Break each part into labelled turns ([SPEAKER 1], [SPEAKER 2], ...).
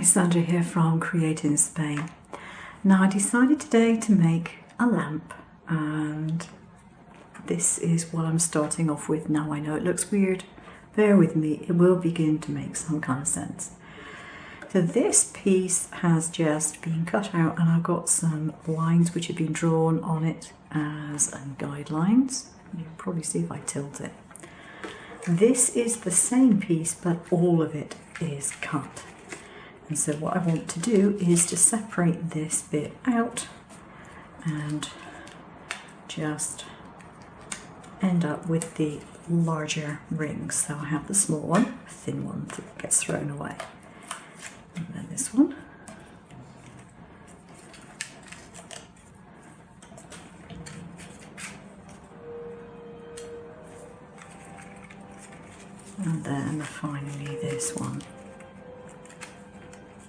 [SPEAKER 1] Sandra here from createinspain. Now I decided today to make a lamp, and this is what I'm starting off with. Now I know it looks weird, bear with me, it will begin to make some kind of sense. So this piece has just been cut out and I've got some lines which have been drawn on it as guidelines. You can probably see if I tilt it. This is the same piece but all of it is cut. And so what I want to do is to separate this bit out and just end up with the larger rings. So I have the small one, thin one that gets thrown away. And then this one. And then finally this one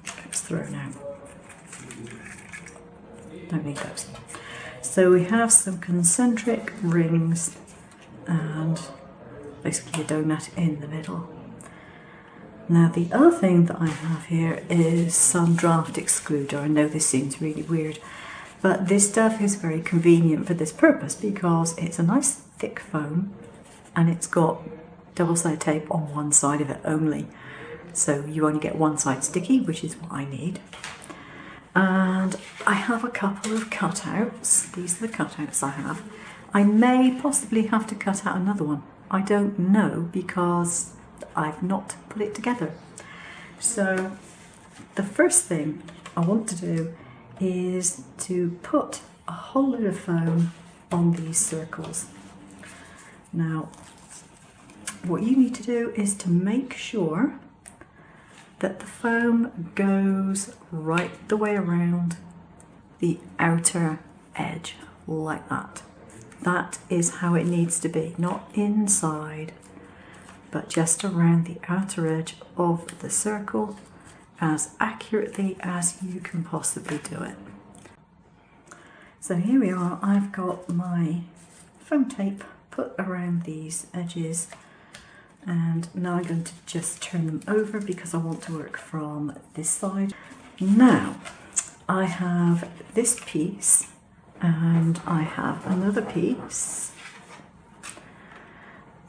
[SPEAKER 1] gets thrown out. Don't need those. So we have some concentric rings and basically a donut in the middle. Now the other thing that I have here is some draft excluder. I know this seems really weird, but this stuff is very convenient for this purpose because it's a nice thick foam and it's got double-sided tape on one side of it only. So you only get one side sticky, which is what I need. And I have a couple of cutouts. These are the cutouts I have. I may possibly have to cut out another one. I don't know because I've not put it together. So the first thing I want to do is to put a whole load of foam on these circles. Now, what you need to do is to make sure that the foam goes right the way around the outer edge, like that. That is how it needs to be, not inside, but just around the outer edge of the circle as accurately as you can possibly do it. So here we are, I've got my foam tape put around these edges. And now I'm going to just turn them over because I want to work from this side. Now, I have this piece and I have another piece.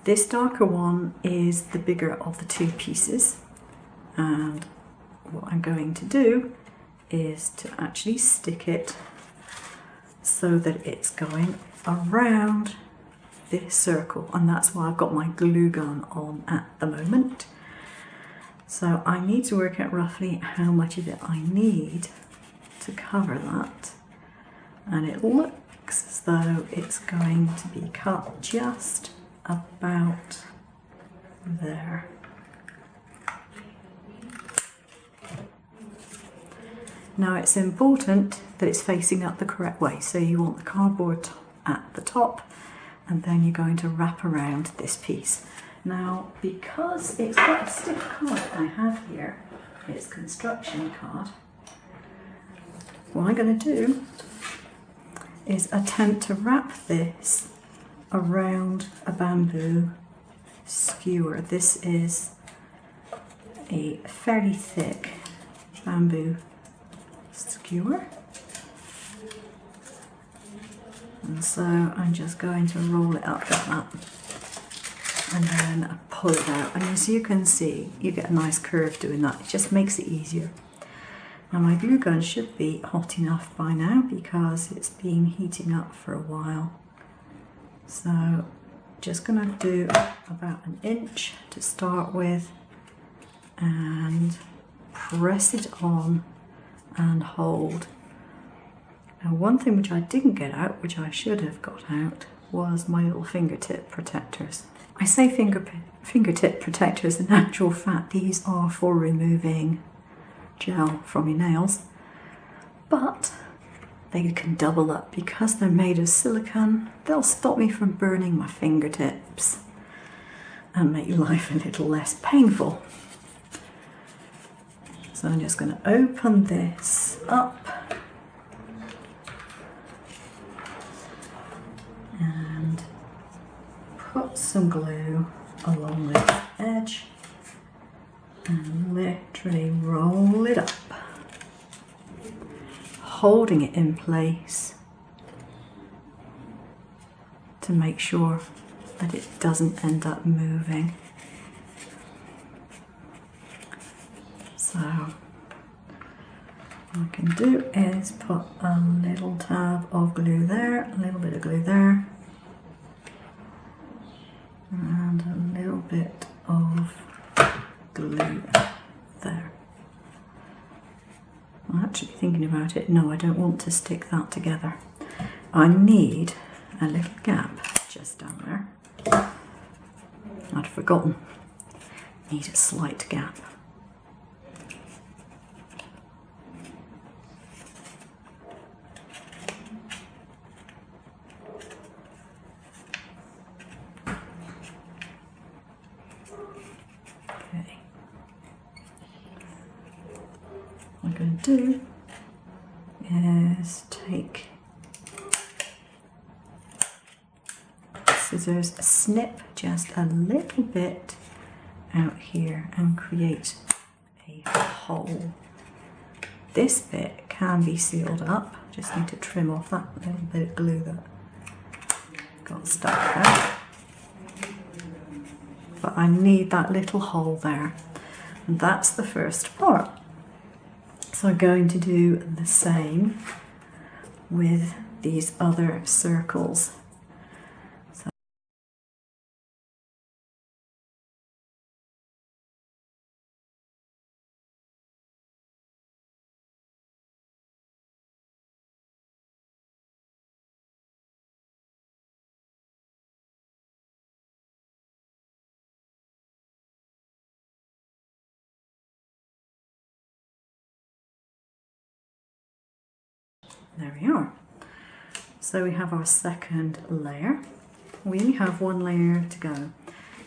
[SPEAKER 1] This darker one is the bigger of the two pieces. And what I'm going to do is to actually stick it so that it's going around this circle, and that's why I've got my glue gun on at the moment. So I need to work out roughly how much of it I need to cover that, and it looks as though it's going to be cut just about there. Now it's important that it's facing up the correct way, so you want the cardboard at the top and then you're going to wrap around this piece. Now, because it's quite a stiff card I have here, it's construction card, what I'm going to do is attempt to wrap this around a bamboo skewer. This is a fairly thick bamboo skewer. And so I'm just going to roll it up like that and then pull it out. And as you can see, you get a nice curve doing that. It just makes it easier. Now my glue gun should be hot enough by now because it's been heating up for a while. So just going to do about an inch to start with and press it on and hold. Now one thing which I didn't get out, which I should have got out, was my little fingertip protectors. I say fingertip protectors, in actual fact these are for removing gel from your nails, but they can double up because they're made of silicone. They'll stop me from burning my fingertips and make life a little less painful. So I'm just going to open this up and put some glue along the edge and literally roll it up, holding it in place to make sure that it doesn't end up moving. So what I can do is put a little tab of glue there, a little bit of glue there, and a little bit of glue there. I'm actually thinking about it. No, I don't want to stick that together. I need a little gap just down there. I'd forgotten. Need a slight gap. Okay. What I'm going to do is take scissors, snip just a little bit out here and create a hole. This bit can be sealed up, just need to trim off that little bit of glue that got stuck there. But I need that little hole there, and that's the first part. So I'm going to do the same with these other circles. There we are. So we have our second layer. We only have one layer to go.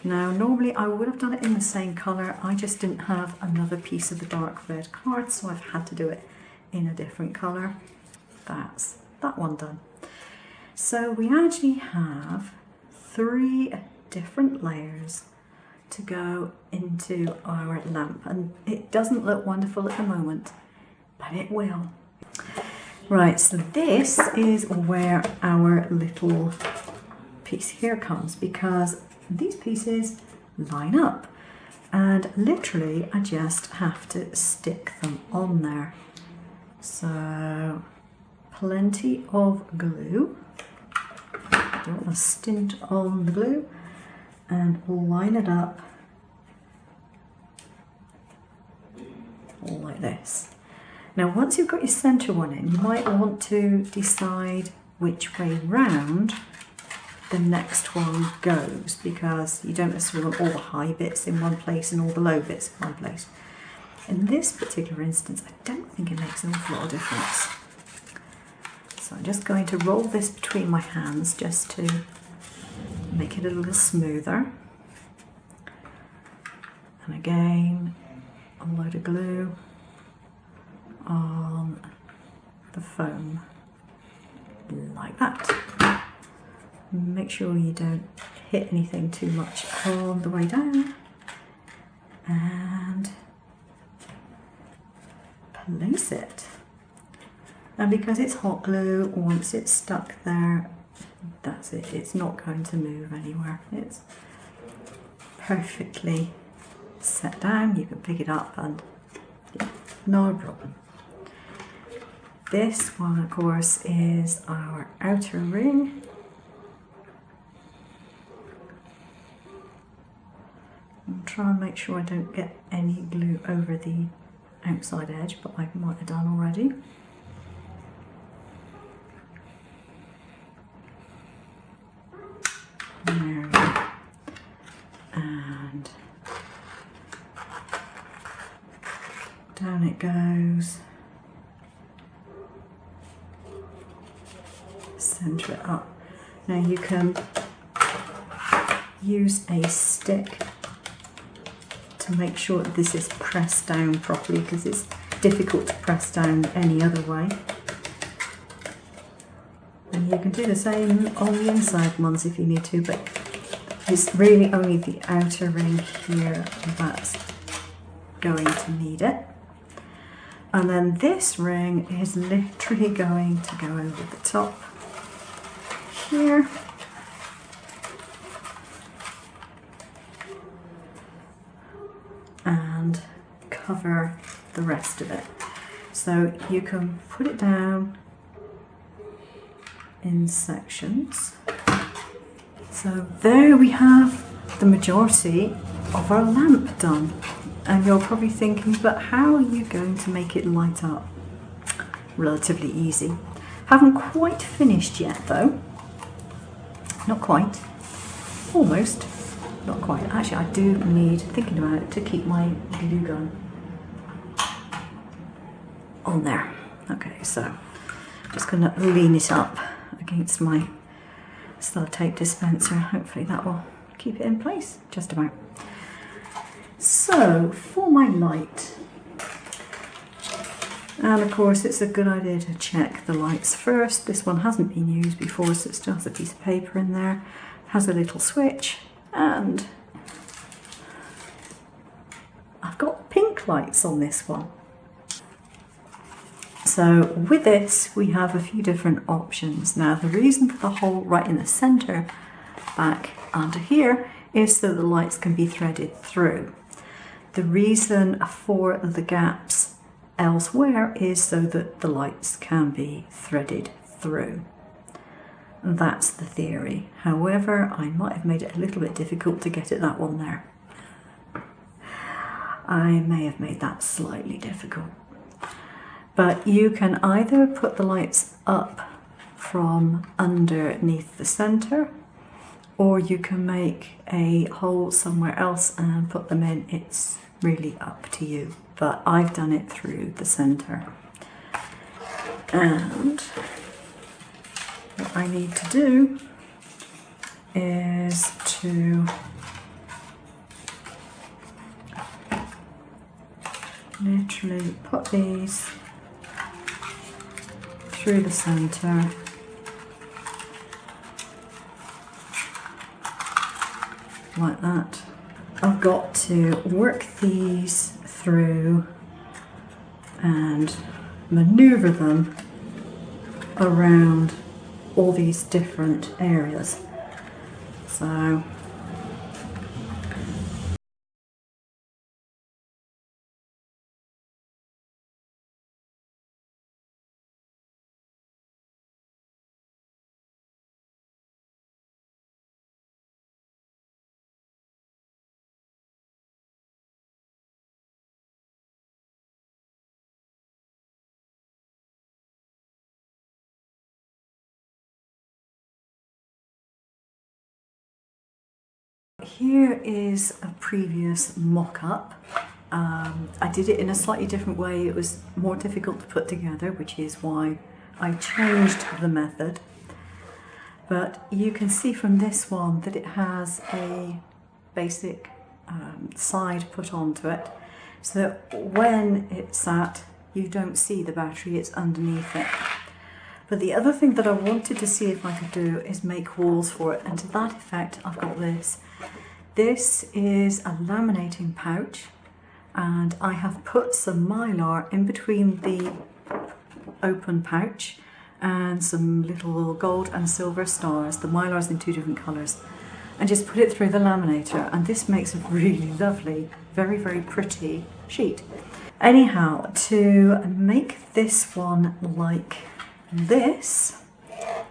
[SPEAKER 1] Now normally I would have done it in the same colour, I just didn't have another piece of the dark red card, so I've had to do it in a different colour. That's that one done. So we actually have 3 different layers to go into our lamp, and it doesn't look wonderful at the moment, but it will. Right, so this is where our little piece here comes, because these pieces line up and literally I just have to stick them on there. So plenty of glue, don't want to stint on the glue, and line it up like this. Now once you've got your centre one in, you might want to decide which way round the next one goes, because you don't necessarily want all the high bits in one place and all the low bits in one place. In this particular instance, I don't think it makes an awful lot of difference. So I'm just going to roll this between my hands just to make it a little smoother. And again, a load of glue on the foam like that. Make sure you don't hit anything too much on the way down, and place it. And because it's hot glue, once it's stuck there, that's it, it's not going to move anywhere. It's perfectly set down, you can pick it up and yeah, no problem. This one, of course, is our outer ring. I'll try and make sure I don't get any glue over the outside edge, but I might have done already. There we go. And down it goes. Centre it up. Now you can use a stick to make sure that this is pressed down properly, because it's difficult to press down any other way. And you can do the same on the inside ones if you need to, but it's really only the outer ring here that's going to need it. And then this ring is literally going to go over the top here. And cover the rest of it. So you can put it down in sections. So there we have the majority of our lamp done. And you're probably thinking, but how are you going to make it light up? Relatively easy. Haven't quite finished yet though. Not quite. Almost. Not quite. Actually, I do need, thinking about it, to keep my glue gun on there. Okay, so just going to lean it up against my sellotape dispenser. Hopefully that will keep it in place, just about. So, for my light, and of course it's a good idea to check the lights first. This one hasn't been used before, so it still has a piece of paper in there, has a little switch, and I've got pink lights on this one. So with this we have a few different options. Now the reason for the hole right in the centre back under here is so the lights can be threaded through. The reason for the gaps elsewhere is so that the lights can be threaded through. That's the theory. However, I might have made it a little bit difficult to get at that one there. I may have made that slightly difficult. But you can either put the lights up from underneath the centre, or you can make a hole somewhere else and put them in. It's really up to you, but I've done it through the centre. And what I need to do is to literally put these through the centre, like that. I've got to work these through and manoeuvre them around all these different areas. So here is a previous mock-up. I did it in a slightly different way. It was more difficult to put together, which is why I changed the method. But you can see from this one that it has a basic side put onto it, so that when it's sat, you don't see the battery, it's underneath it. But the other thing that I wanted to see if I could do is make walls for it, and to that effect I've got this. This is a laminating pouch, and I have put some mylar in between the open pouch and some little gold and silver stars. The mylar's in two different colours, and just put it through the laminator, and this makes a really lovely, very, very pretty sheet. Anyhow, to make this one like this,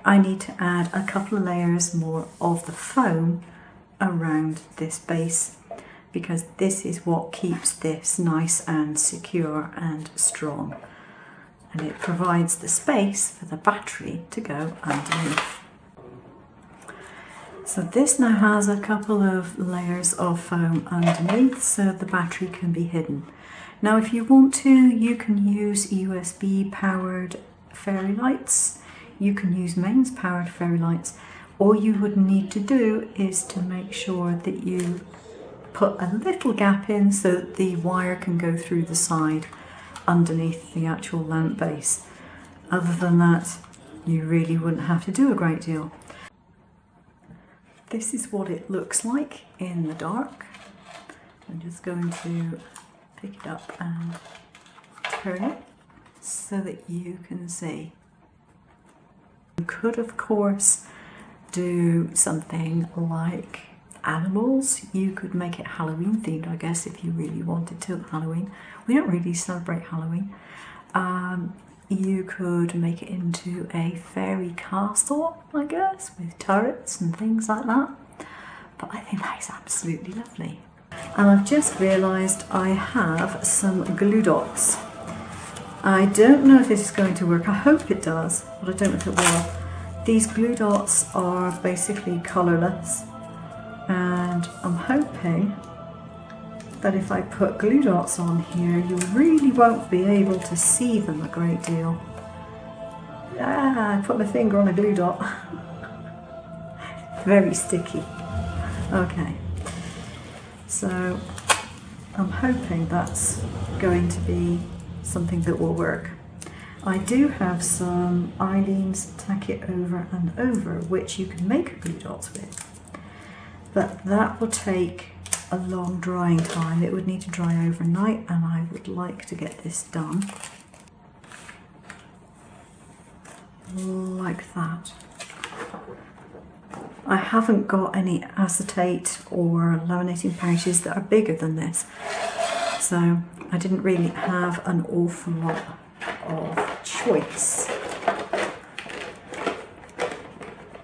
[SPEAKER 1] I need to add a couple of layers more of the foam around this base, because this is what keeps this nice and secure and strong, and it provides the space for the battery to go underneath. So this now has a couple of layers of foam underneath so the battery can be hidden. Now if you want to, you can use USB powered fairy lights, you can use mains powered fairy lights. All you would need to do is to make sure that you put a little gap in so that the wire can go through the side underneath the actual lamp base. Other than that, you really wouldn't have to do a great deal. This is what it looks like in the dark. I'm just going to pick it up and turn it so that you can see. You could, of course, do something like animals. You could make it Halloween themed, I guess, if you really wanted to. Halloween. We don't really celebrate Halloween. You could make it into a fairy castle, I guess, with turrets and things like that. But I think that is absolutely lovely. And I've just realised I have some glue dots. I don't know if this is going to work. I hope it does, but I don't know if it will. These glue dots are basically colourless, and I'm hoping that if I put glue dots on here, you really won't be able to see them a great deal. I put my finger on a glue dot. Very sticky. Okay, so I'm hoping that's going to be something that will work. I do have some Eileen's Tack It Over and Over, which you can make glue dots with, but that will take a long drying time. It would need to dry overnight, and I would like to get this done like that. I haven't got any acetate or laminating pouches that are bigger than this, so I didn't really have an awful lot of choice.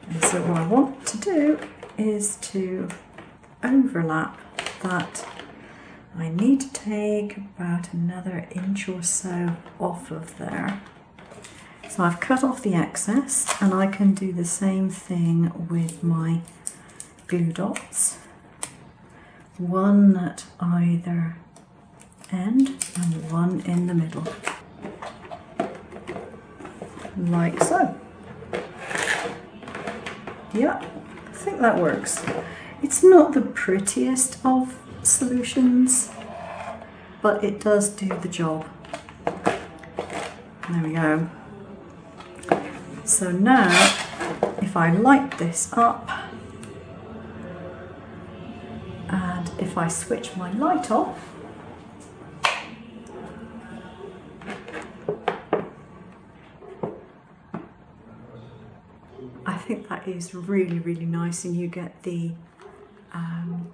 [SPEAKER 1] And so what I want to do is to overlap that. I need to take about another inch or so off of there. So I've cut off the excess, and I can do the same thing with my glue dots. One at either end and one in the middle. Like so. Yep, I think that works. It's not the prettiest of solutions, but it does do the job. There we go. So now, if I light this up, and if I switch my light off, I think that is really, really nice, and you get the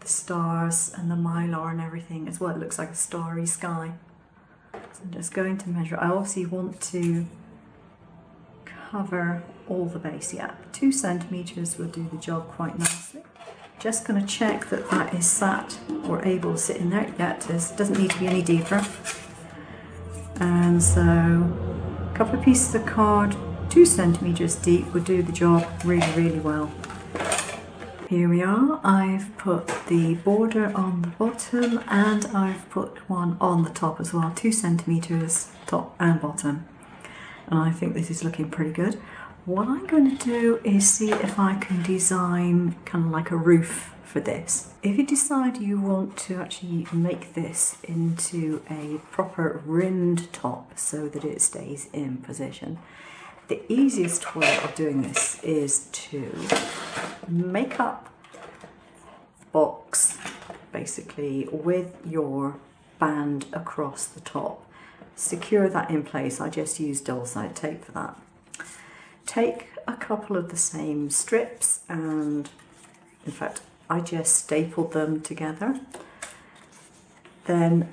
[SPEAKER 1] stars and the mylar and everything as well. It looks like a starry sky. So I'm just going to measure. I obviously want to cover all the base. Yeah, 2 centimeters will do the job quite nicely. Just going to check that that is sat or able to sit in there. Yeah, it is. Doesn't need to be any deeper. And so a couple of pieces of card, 2 centimeters deep, would do the job really, really well. Here we are. I've put the border on the bottom, and I've put one on the top as well, 2 centimeters top and bottom. And I think this is looking pretty good. What I'm going to do is see if I can design kind of like a roof for this. If you decide you want to actually make this into a proper rimmed top so that it stays in position, the easiest way of doing this is to make up the box basically with your band across the top. Secure that in place. I just use double-sided tape for that. Take a couple of the same strips, and in fact I just stapled them together. Then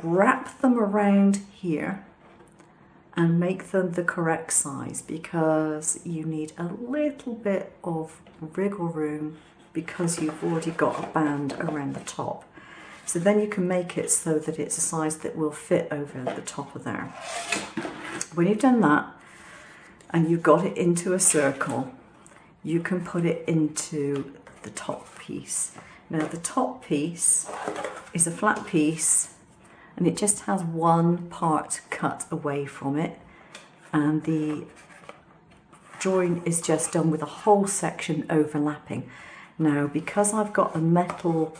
[SPEAKER 1] wrap them around here and make them the correct size, because you need a little bit of wriggle room because you've already got a band around the top. So then you can make it so that it's a size that will fit over the top of there. When you've done that and you've got it into a circle, you can put it into the top piece. Now the top piece is a flat piece, and it just has one part cut away from it, and the join is just done with a whole section overlapping. Now because I've got a metal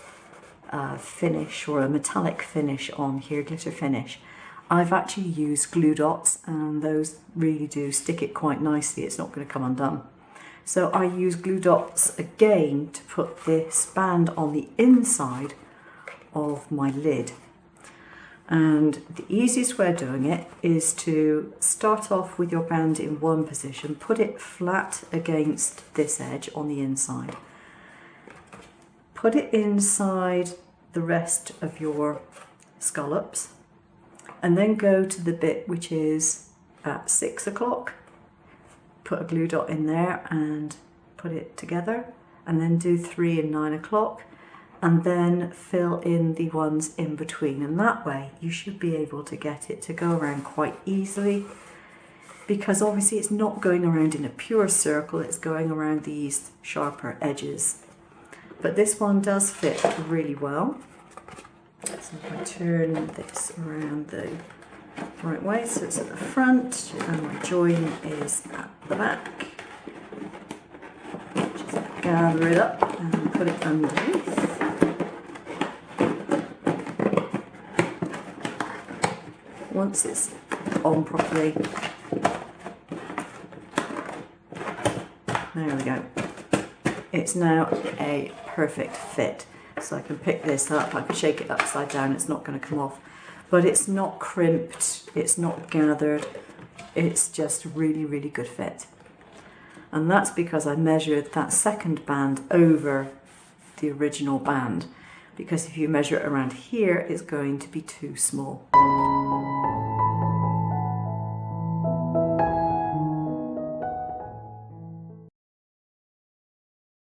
[SPEAKER 1] finish or a metallic finish on here, glitter finish, I've actually used glue dots, and those really do stick it quite nicely. It's not going to come undone. So I use glue dots again to put this band on the inside of my lid. And the easiest way of doing it is to start off with your band in one position, put it flat against this edge on the inside, put it inside the rest of your scallops, and then go to the bit which is at 6 o'clock, put a glue dot in there and put it together, and then do 3 and 9 o'clock, and then fill in the ones in between, and that way you should be able to get it to go around quite easily, because obviously it's not going around in a pure circle, it's going around these sharper edges. But this one does fit really well. So if I turn this around the right way, so it's at the front and my join is at the back. Just gather it up and put it underneath. Once it's on properly, there we go. It's now a perfect fit. So I can pick this up, I can shake it upside down, it's not going to come off. But it's not crimped, it's not gathered, it's just really, really good fit. And that's because I measured that second band over the original band. Because if you measure it around here, it's going to be too small.